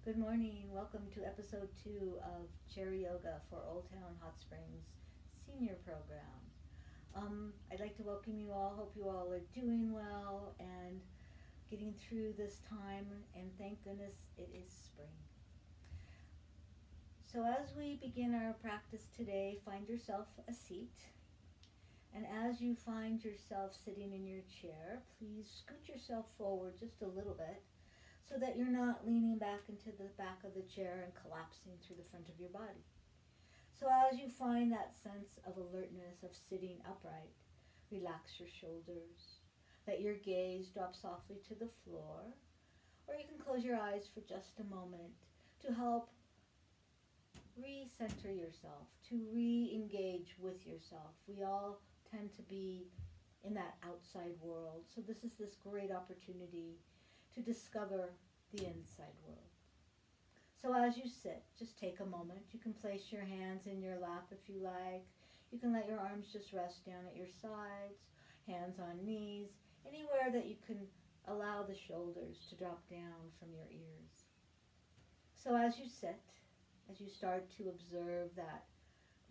Good morning. Welcome to episode 2 of Cherry Yoga for Old Town Hot Springs Senior Program. I'd like to welcome you all. Hope you all are doing well and getting through this time. And thank goodness it is spring. So as we begin our practice today, find yourself a seat. And as you find yourself sitting in your chair, please scoot yourself forward just a little bit, so that you're not leaning back into the back of the chair and collapsing through the front of your body. So as you find that sense of alertness of sitting upright, relax your shoulders. Let your gaze drop softly to the floor, or you can close your eyes for just a moment to help recenter yourself, to re-engage with yourself. We all tend to be in that outside world, so this is this great opportunity to discover the inside world. So as you sit, just take a moment. You can place your hands in your lap if you like. You can let your arms just rest down at your sides, hands on knees, anywhere that you can allow the shoulders to drop down from your ears. So as you sit, as you start to observe that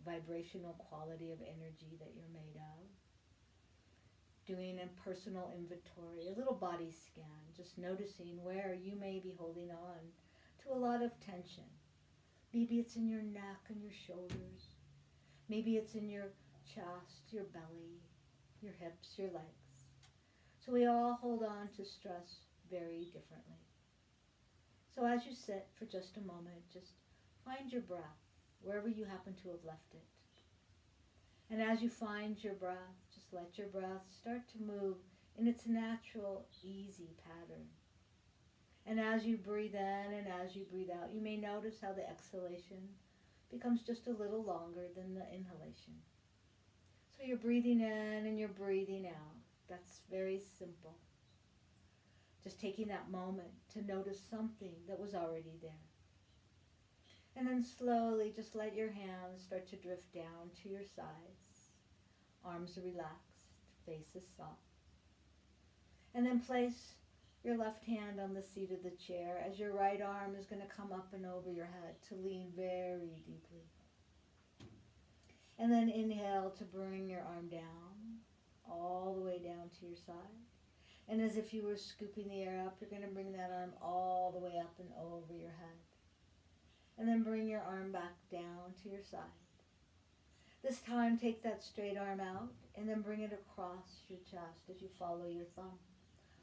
vibrational quality of energy that you're made of, doing a personal inventory, a little body scan, just noticing where you may be holding on to a lot of tension. Maybe it's in your neck and your shoulders. Maybe it's in your chest, your belly, your hips, your legs. So we all hold on to stress very differently. So as you sit for just a moment, just find your breath wherever you happen to have left it. And as you find your breath, just let your breath start to move in its natural, easy pattern. And as you breathe in and as you breathe out, you may notice how the exhalation becomes just a little longer than the inhalation. So you're breathing in and you're breathing out. That's very simple. Just taking that moment to notice something that was already there. And then slowly just let your hands start to drift down to your sides. Arms are relaxed, face is soft. And then place your left hand on the seat of the chair as your right arm is going to come up and over your head to lean very deeply. And then inhale to bring your arm down, all the way down to your side. And as if you were scooping the air up, you're going to bring that arm all the way up and over your head. And then bring your arm back down to your side. This time, take that straight arm out and then bring it across your chest as you follow your thumb.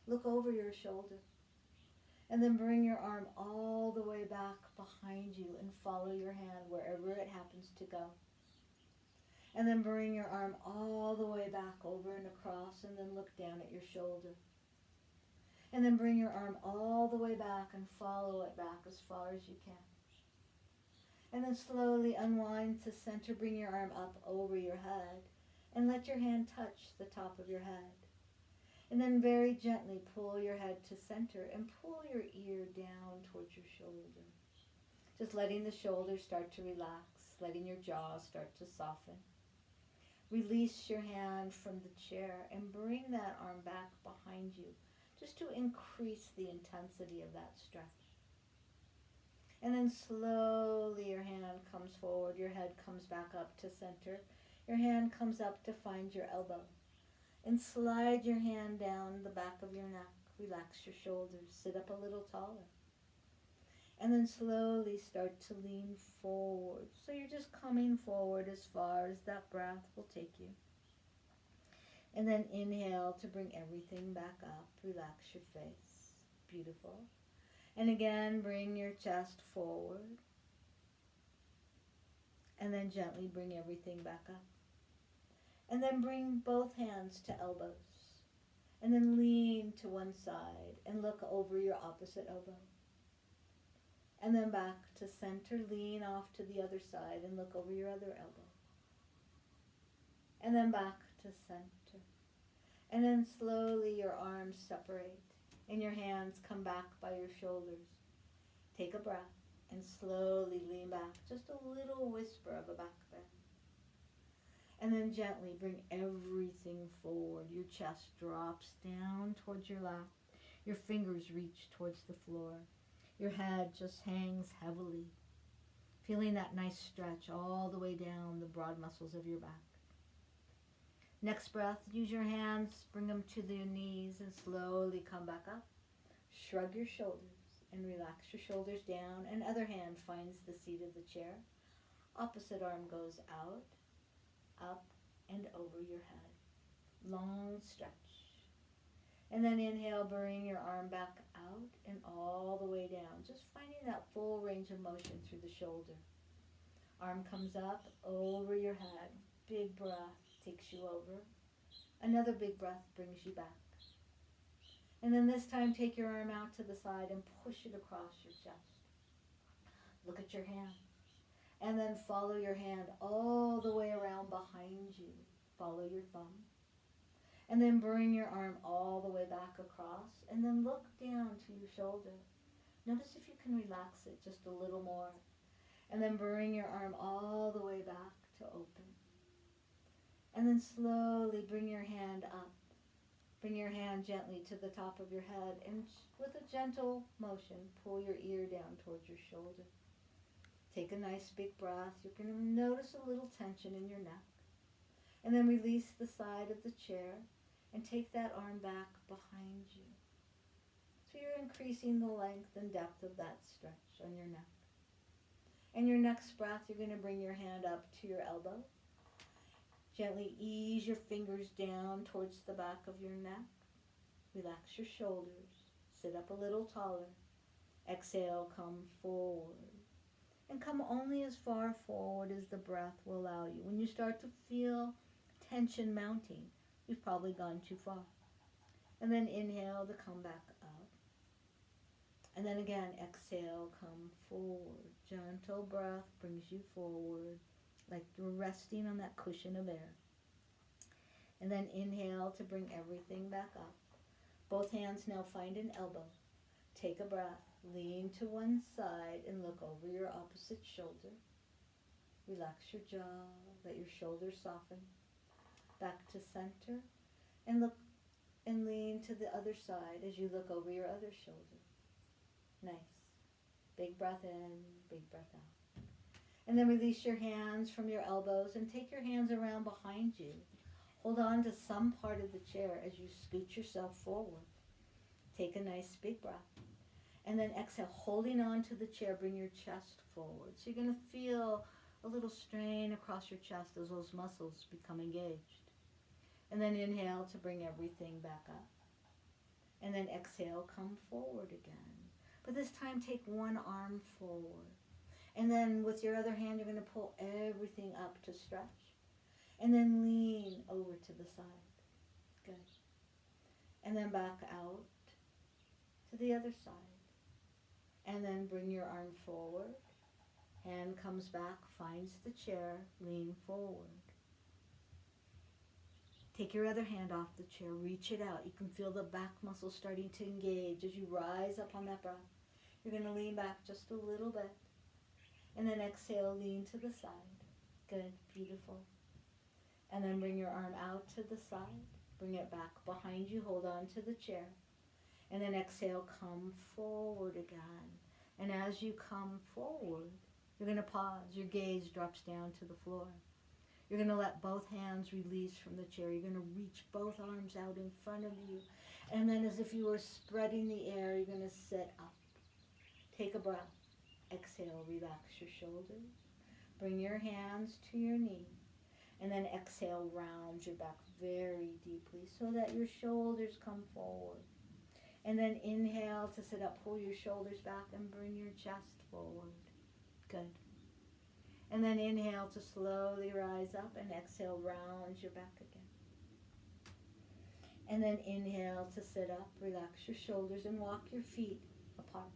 Look over your shoulder. And then bring your arm all the way back behind you and follow your hand wherever it happens to go. And then bring your arm all the way back over and across and then look down at your shoulder. And then bring your arm all the way back and follow it back as far as you can. And then slowly unwind to center, bring your arm up over your head, and let your hand touch the top of your head. And then very gently pull your head to center and pull your ear down towards your shoulder. Just letting the shoulders start to relax, letting your jaw start to soften. Release your hand from the chair and bring that arm back behind you, just to increase the intensity of that stretch. And then slowly your hand comes forward, your head comes back up to center. Your hand comes up to find your elbow. And slide your hand down the back of your neck. Relax your shoulders, sit up a little taller. And then slowly start to lean forward. So you're just coming forward as far as that breath will take you. And then inhale to bring everything back up. Relax your face. Beautiful. And again, bring your chest forward. And then gently bring everything back up. And then bring both hands to elbows. And then lean to one side and look over your opposite elbow. And then back to center, lean off to the other side and look over your other elbow. And then back to center. And then slowly your arms separate. And your hands come back by your shoulders. Take a breath and slowly lean back. Just a little whisper of a back bend. And then gently bring everything forward. Your chest drops down towards your lap. Your fingers reach towards the floor. Your head just hangs heavily, feeling that nice stretch all the way down the broad muscles of your back. Next breath, use your hands, bring them to your knees and slowly come back up. Shrug your shoulders and relax your shoulders down, and other hand finds the seat of the chair. Opposite arm goes out, up, and over your head. Long stretch. And then inhale, bring your arm back out and all the way down, just finding that full range of motion through the shoulder. Arm comes up over your head. Big breath takes you over. Another big breath brings you back. And then this time, take your arm out to the side and push it across your chest. Look at your hand. And then follow your hand all the way around behind you. Follow your thumb. And then bring your arm all the way back across. And then look down to your shoulder. Notice if you can relax it just a little more. And then bring your arm all the way back to open. And then slowly bring your hand up. Bring your hand gently to the top of your head, and with a gentle motion, pull your ear down towards your shoulder. Take a nice big breath. You're going to notice a little tension in your neck. And then release the side of the chair and take that arm back behind you. So you're increasing the length and depth of that stretch on your neck. And your next breath, you're going to bring your hand up to your elbow. Gently ease your fingers down towards the back of your neck. Relax your shoulders. Sit up a little taller. Exhale, come forward. And come only as far forward as the breath will allow you. When you start to feel tension mounting, you've probably gone too far. And then inhale to come back up. And then again, exhale, come forward. Gentle breath brings you forward, like you're resting on that cushion of air. And then inhale to bring everything back up. Both hands now find an elbow. Take a breath. Lean to one side and look over your opposite shoulder. Relax your jaw. Let your shoulders soften. Back to center. And look and lean to the other side as you look over your other shoulder. Nice. Big breath in, big breath out. And then release your hands from your elbows and take your hands around behind you. Hold on to some part of the chair as you scoot yourself forward. Take a nice big breath. And then exhale, holding on to the chair, bring your chest forward. So you're going to feel a little strain across your chest as those muscles become engaged. And then inhale to bring everything back up. And then exhale, come forward again. But this time take one arm forward. And then with your other hand, you're going to pull everything up to stretch. And then lean over to the side. Good. And then back out to the other side. And then bring your arm forward. Hand comes back, finds the chair, lean forward. Take your other hand off the chair, reach it out. You can feel the back muscles starting to engage as you rise up on that breath. You're going to lean back just a little bit. And then exhale, lean to the side. Good, beautiful. And then bring your arm out to the side. Bring it back behind you, hold on to the chair. And then exhale, come forward again. And as you come forward, you're going to pause. Your gaze drops down to the floor. You're going to let both hands release from the chair. You're going to reach both arms out in front of you. And then as if you were spreading the air, you're going to sit up. Take a breath. Exhale, relax your shoulders. Bring your hands to your knees. And then exhale, round your back very deeply so that your shoulders come forward. And then inhale to sit up, pull your shoulders back and bring your chest forward. Good. And then inhale to slowly rise up and exhale, round your back again. And then inhale to sit up, relax your shoulders and walk your feet apart.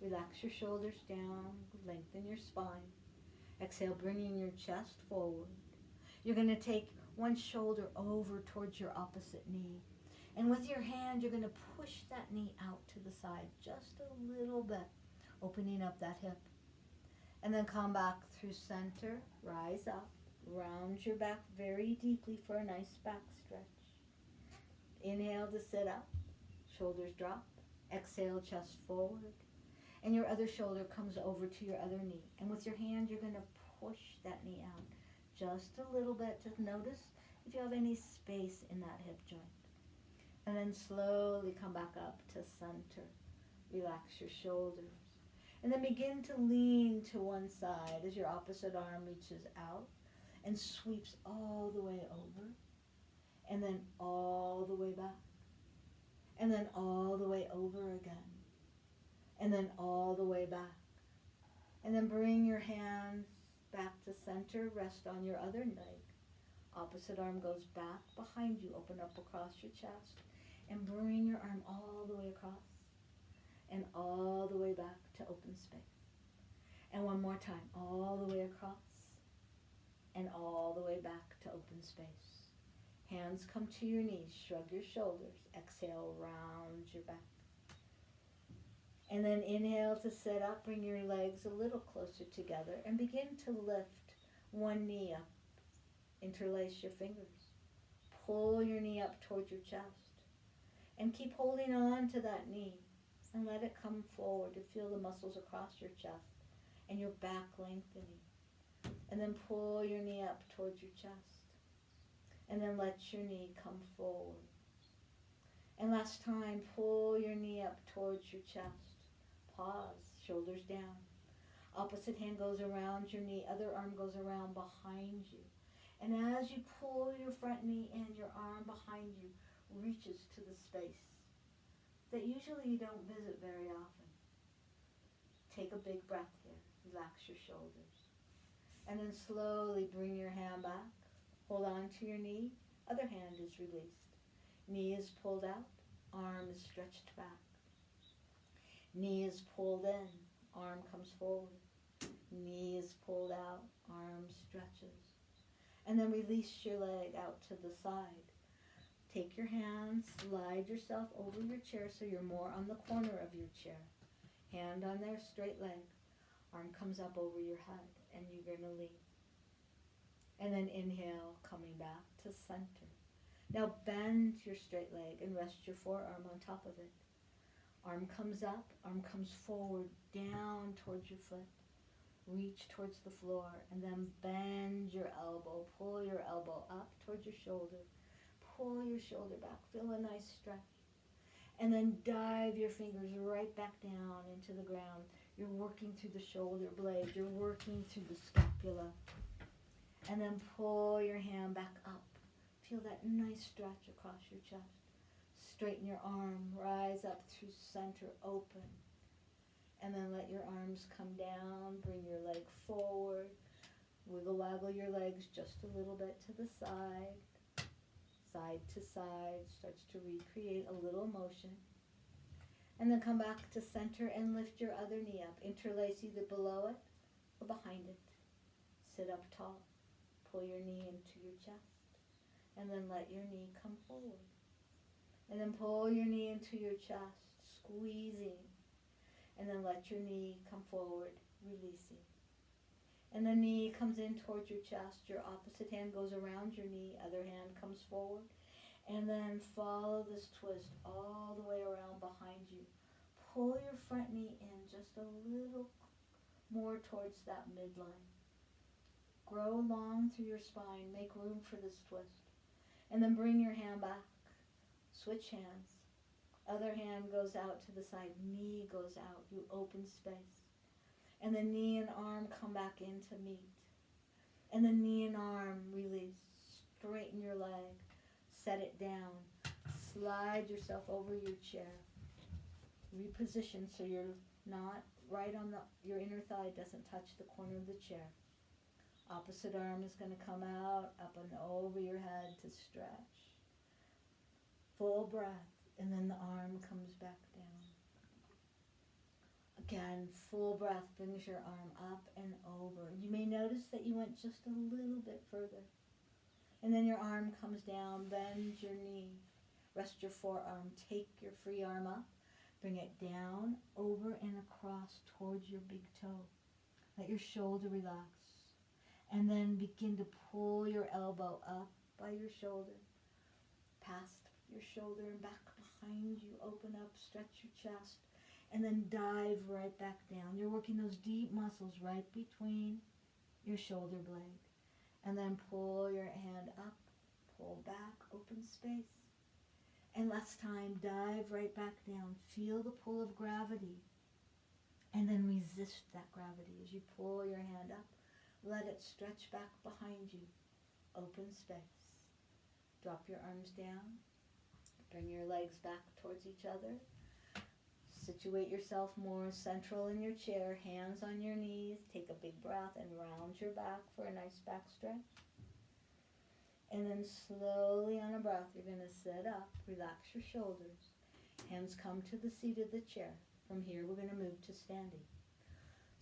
Relax your shoulders down, lengthen your spine. Exhale, bringing your chest forward. You're going to take one shoulder over towards your opposite knee. And with your hand, you're going to push that knee out to the side just a little bit, opening up that hip. And then come back through center, rise up, round your back very deeply for a nice back stretch. Inhale to sit up, shoulders drop. Exhale, chest forward. And your other shoulder comes over to your other knee. And with your hand, you're going to push that knee out just a little bit to notice if you have any space in that hip joint. And then slowly come back up to center. Relax your shoulders. And then begin to lean to one side as your opposite arm reaches out and sweeps all the way over. And then all the way back. And then all the way over again. And then all the way back. And then bring your hands back to center. Rest on your other leg. Opposite arm goes back behind you. Open up across your chest. And bring your arm all the way across. And all the way back to open space. And one more time. All the way across. And all the way back to open space. Hands come to your knees. Shrug your shoulders. Exhale, round your back. And then inhale to sit up. Bring your legs a little closer together. And begin to lift one knee up. Interlace your fingers. Pull your knee up towards your chest. And keep holding on to that knee. And let it come forward to feel the muscles across your chest. And your back lengthening. And then pull your knee up towards your chest. And then let your knee come forward. And last time, pull your knee up towards your chest. Pause, shoulders down. Opposite hand goes around your knee, other arm goes around behind you. And as you pull your front knee in, your arm behind you reaches to the space that usually you don't visit very often. Take a big breath here. Relax your shoulders. And then slowly bring your hand back. Hold on to your knee. Other hand is released. Knee is pulled out. Arm is stretched back. Knee is pulled in. Arm comes forward. Knee is pulled out. Arm stretches. And then release your leg out to the side. Take your hands, slide yourself over your chair so you're more on the corner of your chair. Hand on their straight leg. Arm comes up over your head and you're going to lean. And then inhale, coming back to center. Now bend your straight leg and rest your forearm on top of it. Arm comes up, arm comes forward, down towards your foot. Reach towards the floor and then bend your elbow. Pull your elbow up towards your shoulder. Pull your shoulder back. Feel a nice stretch. And then dive your fingers right back down into the ground. You're working through the shoulder blade. You're working through the scapula. And then pull your hand back up. Feel that nice stretch across your chest. Straighten your arm. Rise up through center. Open. And then let your arms come down. Bring your leg forward. Wiggle your legs just a little bit to the side. Side to side. Starts to recreate a little motion. And then come back to center and lift your other knee up. Interlace either below it or behind it. Sit up tall. Pull your knee into your chest. And then let your knee come forward. And then pull your knee into your chest, squeezing. And then let your knee come forward, releasing. And the knee comes in towards your chest. Your opposite hand goes around your knee. Other hand comes forward. And then follow this twist all the way around behind you. Pull your front knee in just a little more towards that midline. Grow long through your spine. Make room for this twist. And then bring your hand back. Switch hands. Other hand goes out to the side. Knee goes out. You open space. And the knee and arm come back in to meet. And the knee and arm release. Straighten your leg. Set it down. Slide yourself over your chair. Reposition so you're not right on your inner thigh doesn't touch the corner of the chair. Opposite arm is going to come out, up and over your head to stretch. Full breath, and then the arm comes back down. Again, full breath brings your arm up and over. You may notice that you went just a little bit further. And then your arm comes down, bend your knee, rest your forearm, take your free arm up, bring it down, over and across towards your big toe. Let your shoulder relax. And then begin to pull your elbow up by your shoulder, past your shoulder and back behind you. Open up, stretch your chest, and then dive right back down. You're working those deep muscles right between your shoulder blade. And then pull your hand up, pull back, open space. And last time, dive right back down. Feel the pull of gravity. And then resist that gravity as you pull your hand up. Let it stretch back behind you. Open space. Drop your arms down. Bring your legs back towards each other. Situate yourself more central in your chair, hands on your knees. Take a big breath and round your back for a nice back stretch. And then slowly on a breath, you're going to sit up, relax your shoulders. Hands come to the seat of the chair. From here, we're going to move to standing.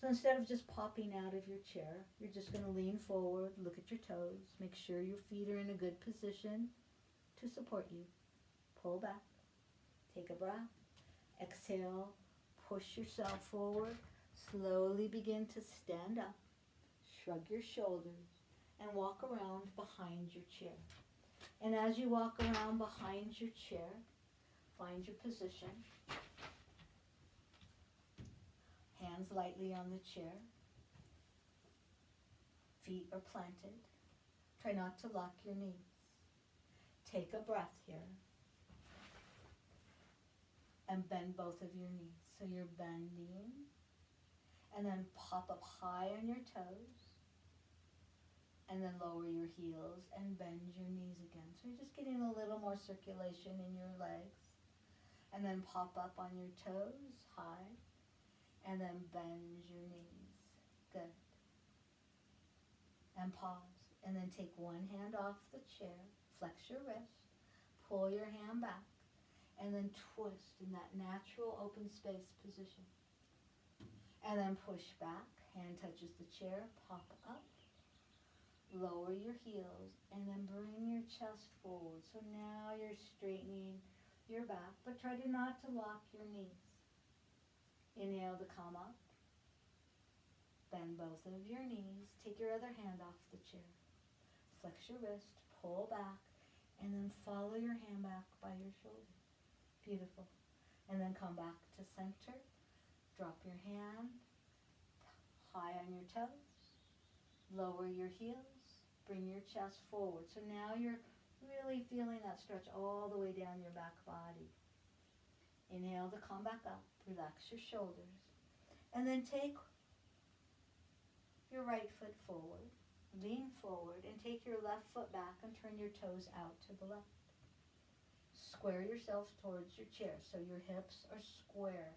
So instead of just popping out of your chair, you're just going to lean forward, look at your toes, make sure your feet are in a good position to support you. Pull back, take a breath, exhale, push yourself forward, slowly begin to stand up, shrug your shoulders, and walk around behind your chair. And as you walk around behind your chair, find your position. Hands lightly on the chair. Feet are planted. Try not to lock your knees. Take a breath here. And bend both of your knees. So you're bending. And then pop up high on your toes. And then lower your heels and bend your knees again. So you're just getting a little more circulation in your legs. And then pop up on your toes, high. And then bend your knees. Good. And pause. And then take one hand off the chair. Flex your wrist. Pull your hand back. And then twist in that natural open space position. And then push back. Hand touches the chair. Pop up. Lower your heels. And then bring your chest forward. So now you're straightening your back. But try not to lock your knees. Inhale to come up. Bend both of your knees. Take your other hand off the chair. Flex your wrist. Pull back. And then follow your hand back by your shoulder. Beautiful. And then come back to center. Drop your hand high on your toes. Lower your heels. Bring your chest forward. So now you're really feeling that stretch all the way down your back body. Inhale to come back up. Relax your shoulders. And then take your right foot forward. Lean forward and take your left foot back and turn your toes out to the left. Square yourself towards your chair so your hips are square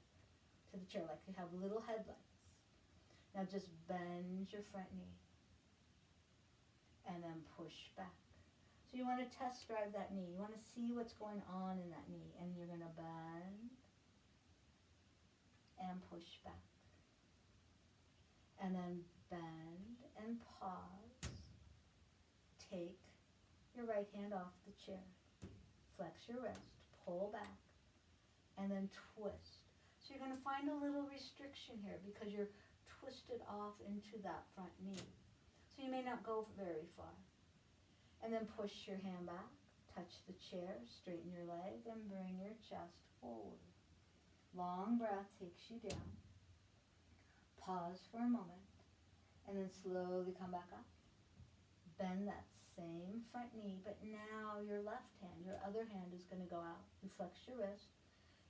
to the chair like you have little headlights. Now just bend your front knee and then push back. So you want to test drive that knee. You want to see what's going on in that knee. And you're going to bend and push back. And then bend and pause. Take your right hand off the chair. Flex your wrist. Pull back. And then twist. So you're going to find a little restriction here because you're twisted off into that front knee. So you may not go very far. And then push your hand back, touch the chair, straighten your leg, and bring your chest forward. Long breath takes you down. Pause for a moment, and then slowly come back up. Bend that same front knee, but now your left hand, your other hand is going to go out. You flex your wrist,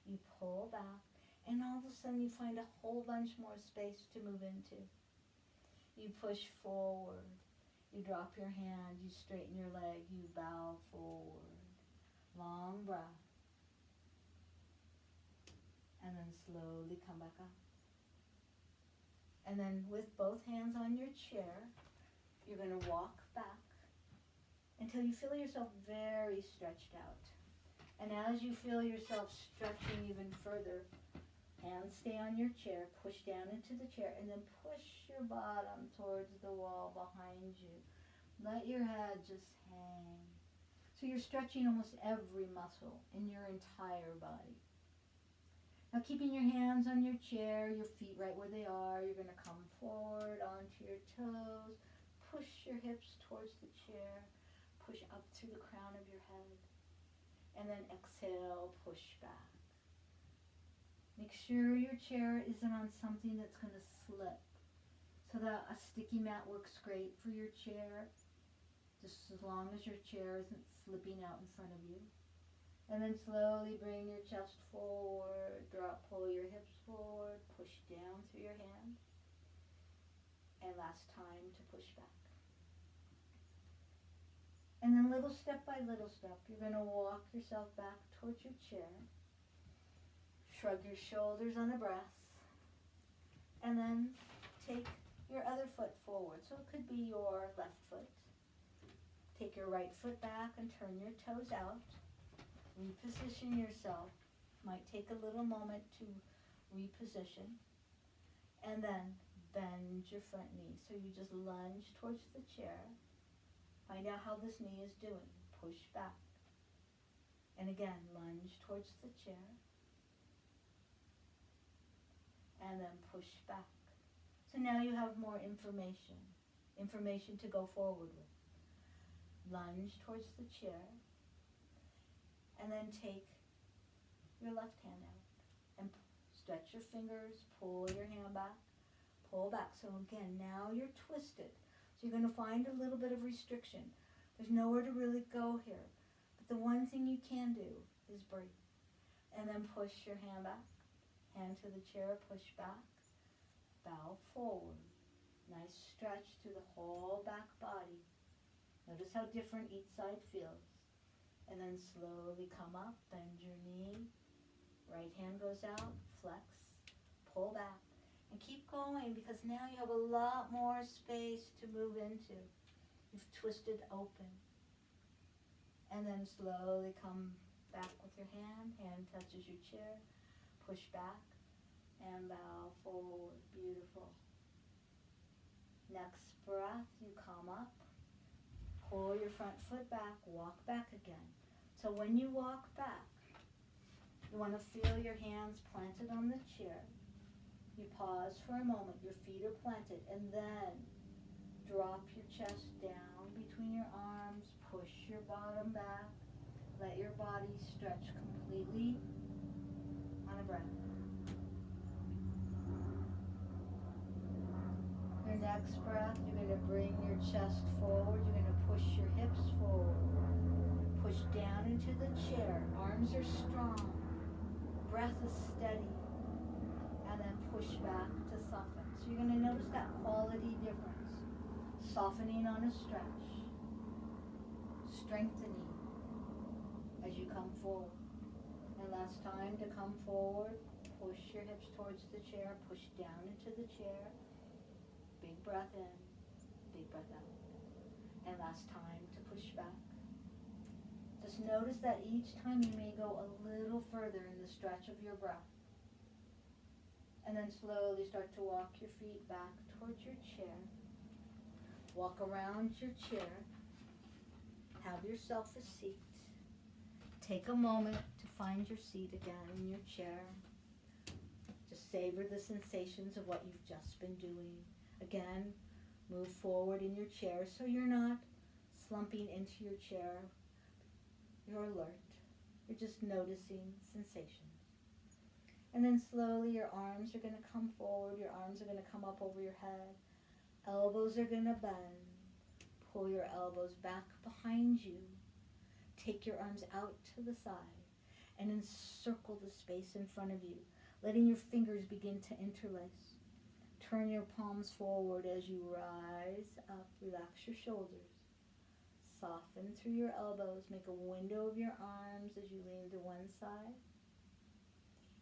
you pull back, and all of a sudden you find a whole bunch more space to move into. You push forward. You drop your hand, you straighten your leg, you bow forward. Long breath. And then slowly come back up. And then with both hands on your chair, you're going to walk back until you feel yourself very stretched out. And as you feel yourself stretching even further, hands stay on your chair, push down into the chair, and then push your bottom towards the wall behind you. Let your head just hang. So you're stretching almost every muscle in your entire body. Now keeping your hands on your chair, your feet right where they are, you're going to come forward onto your toes, push your hips towards the chair, push up through the crown of your head, and then exhale, push back. Make sure your chair isn't on something that's going to slip. So that a sticky mat works great for your chair, just as long as your chair isn't slipping out in front of you. And then slowly bring your chest forward, pull your hips forward, push down through your hand. And last time to push back. And then little step by little step, you're going to walk yourself back towards your chair. Shrug your shoulders on the breath. And then take your other foot forward. So it could be your left foot. Take your right foot back and turn your toes out. Reposition yourself. Might take a little moment to reposition. And then bend your front knee. So you just lunge towards the chair. Find out how this knee is doing. Push back. And again, lunge towards the chair. And then push back. So now you have more information to go forward with. Lunge towards the chair. And then take your left hand out. And stretch your fingers, pull your hand back, pull back. So again, now you're twisted. So you're going to find a little bit of restriction. There's nowhere to really go here. But the one thing you can do is breathe. And then push your hand back. Hand to the chair, push back. Bow forward. Nice stretch through the whole back body. Notice how different each side feels. And then slowly come up, bend your knee. Right hand goes out, flex, pull back. And keep going because now you have a lot more space to move into. You've twisted open. And then slowly come back with your hand. Hand touches your chair. Push back and bow forward. Beautiful. Next breath, you come up. Pull your front foot back. Walk back again. So when you walk back, you want to feel your hands planted on the chair. You pause for a moment, your feet are planted, and then drop your chest down between your arms, push your bottom back, let your body stretch completely on a breath. Your next breath, you're going to bring your chest forward, you're going to push your hips forward, push down into the chair, arms are strong, breath is steady. And then push back to soften. So you're going to notice that quality difference. Softening on a stretch. Strengthening as you come forward. And last time to come forward, push your hips towards the chair, push down into the chair. Big breath in, big breath out. And last time to push back. Just notice that each time you may go a little further in the stretch of your breath. And then slowly start to walk your feet back towards your chair. Walk around your chair. Have yourself a seat. Take a moment to find your seat again in your chair. Just savor the sensations of what you've just been doing. Again, move forward in your chair so you're not slumping into your chair. You're alert. You're just noticing sensations. And then slowly your arms are going to come forward. Your arms are going to come up over your head. Elbows are going to bend. Pull your elbows back behind you. Take your arms out to the side and encircle the space in front of you, letting your fingers begin to interlace. Turn your palms forward as you rise up. Relax your shoulders. Soften through your elbows. Make a window of your arms as you lean to one side.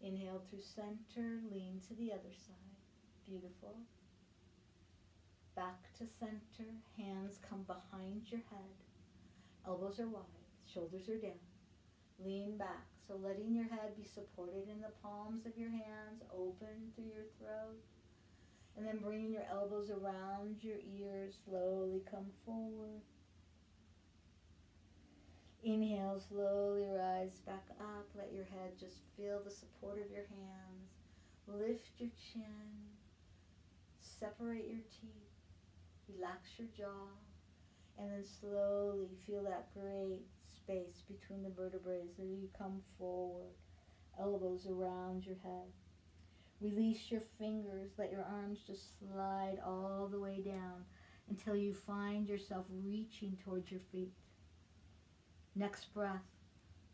Inhale through center, lean to the other side. Beautiful. Back to center, hands come behind your head. Elbows are wide, shoulders are down. Lean back, so letting your head be supported in the palms of your hands, open through your throat. And then bringing your elbows around your ears, slowly come forward. Inhale, slowly rise back up. Let your head just feel the support of your hands. Lift your chin. Separate your teeth. Relax your jaw. And then slowly feel that great space between the vertebrae as you come forward. Elbows around your head. Release your fingers. Let your arms just slide all the way down until you find yourself reaching towards your feet. Next breath.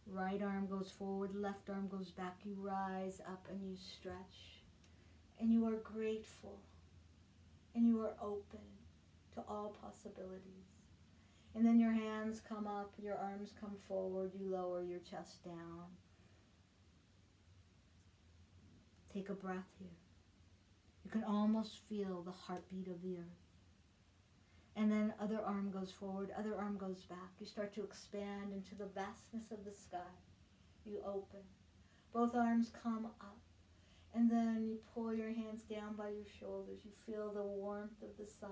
Right arm goes forward, left arm goes back. You rise up and you stretch. And you are grateful. And you are open to all possibilities. And then your hands come up, your arms come forward, you lower your chest down. Take a breath here. You can almost feel the heartbeat of the earth. And then other arm goes forward, other arm goes back. You start to expand into the vastness of the sky. You open. Both arms come up. And then you pull your hands down by your shoulders. You feel the warmth of the sun.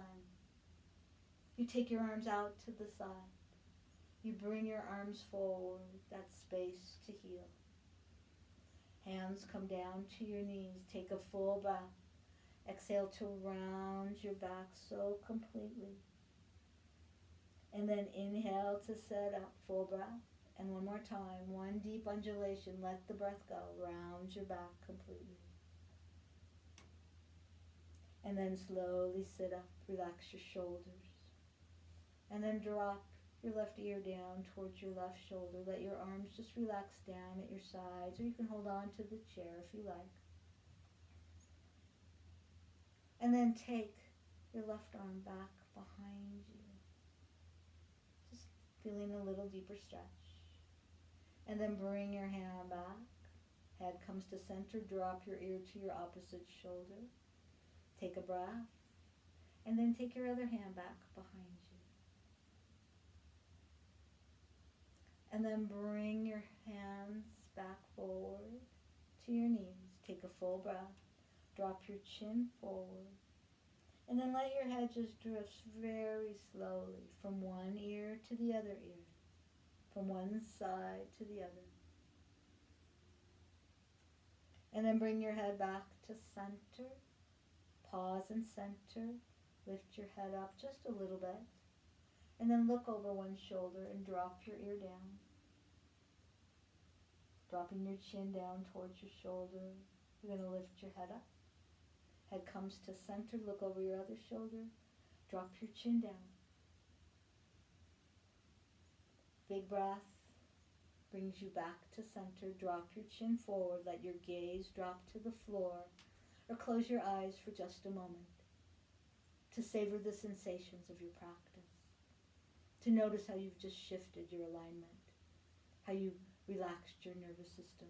You take your arms out to the side. You bring your arms forward, that space to heal. Hands come down to your knees. Take a full breath. Exhale to round your back so completely. And then inhale to set up, full breath. And one more time, one deep undulation. Let the breath go. Round your back completely. And then slowly sit up. Relax your shoulders. And then drop your left ear down towards your left shoulder. Let your arms just relax down at your sides, or you can hold on to the chair if you like. And then take your left arm back behind you. Just feeling a little deeper stretch. And then bring your hand back. Head comes to center. Drop your ear to your opposite shoulder. Take a breath. And then take your other hand back behind you. And then bring your hands back forward to your knees. Take a full breath. Drop your chin forward. And then let your head just drift very slowly from one ear to the other ear. From one side to the other. And then bring your head back to center. Pause and center. Lift your head up just a little bit. And then look over one shoulder and drop your ear down. Dropping your chin down towards your shoulder. You're going to lift your head up. Head comes to center. Look over your other shoulder. Drop your chin down. Big breath brings you back to center. Drop your chin forward. Let your gaze drop to the floor. Or close your eyes for just a moment. To savor the sensations of your practice. To notice how you've just shifted your alignment. How you've relaxed your nervous system.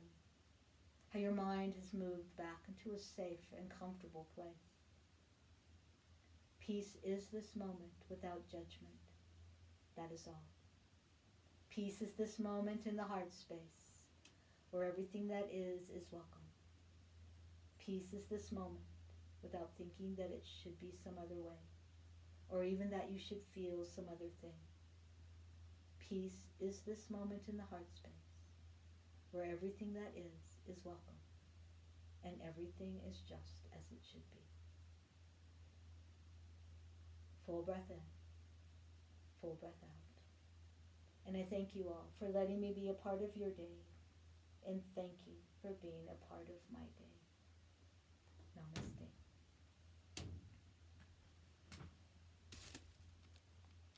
How your mind has moved back into a safe and comfortable place. Peace is this moment without judgment. That is all. Peace is this moment in the heart space, where everything that is welcome. Peace is this moment without thinking that it should be some other way, or even that you should feel some other thing. Peace is this moment in the heart space, where everything that is welcome, and everything is just as it should be. Full breath in, full breath out. And I thank you all for letting me be a part of your day, and thank you for being a part of my day. Namaste.